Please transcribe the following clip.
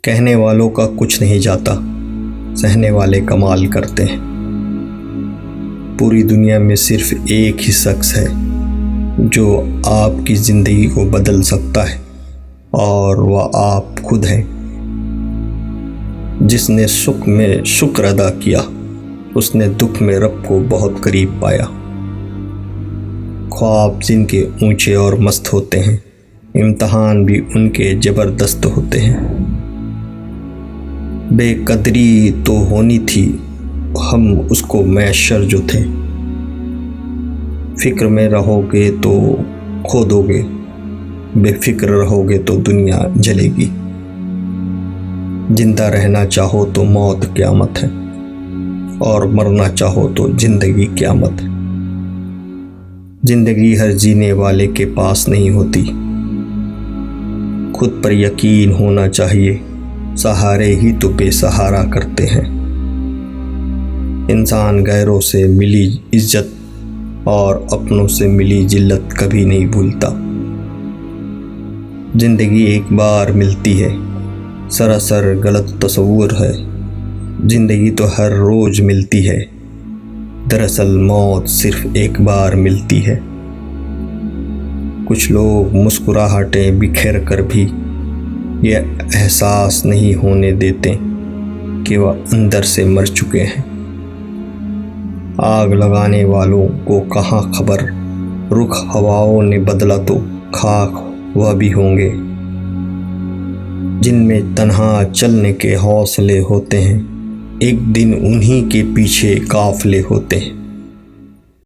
कहने वालों का कुछ नहीं जाता, सहने वाले कमाल करते हैं। पूरी दुनिया में सिर्फ एक ही शख्स है जो आपकी ज़िंदगी को बदल सकता है और वह आप खुद हैं। जिसने सुख में शुक्र अदा किया, उसने दुख में रब को बहुत करीब पाया। ख्वाब जिनके ऊंचे और मस्त होते हैं, इम्तहान भी उनके ज़बरदस्त होते हैं। बेकदरी तो होनी थी, हम उसको मैशर जो थे। फिक्र में रहोगे तो खो दोगे, बेफिक्र रहोगे तो दुनिया जलेगी। जिंदा रहना चाहो तो मौत क़यामत है, और मरना चाहो तो जिंदगी क़यामत है। जिंदगी हर जीने वाले के पास नहीं होती, खुद पर यकीन होना चाहिए। सहारे ही तो बेसहारा करते हैं। इंसान गैरों से मिली इज्जत और अपनों से मिली जिल्लत कभी नहीं भूलता। जिंदगी एक बार मिलती है, सरासर गलत तस्वुर है। जिंदगी तो हर रोज मिलती है, दरअसल मौत सिर्फ एक बार मिलती है। कुछ लोग मुस्कुराहटें बिखेर कर भी यह एहसास नहीं होने देते कि वह अंदर से मर चुके हैं। आग लगाने वालों को कहाँ खबर, रुख हवाओं ने बदला तो खाक वह भी होंगे। जिनमें तन्हा चलने के हौसले होते हैं, एक दिन उन्हीं के पीछे काफिले होते हैं।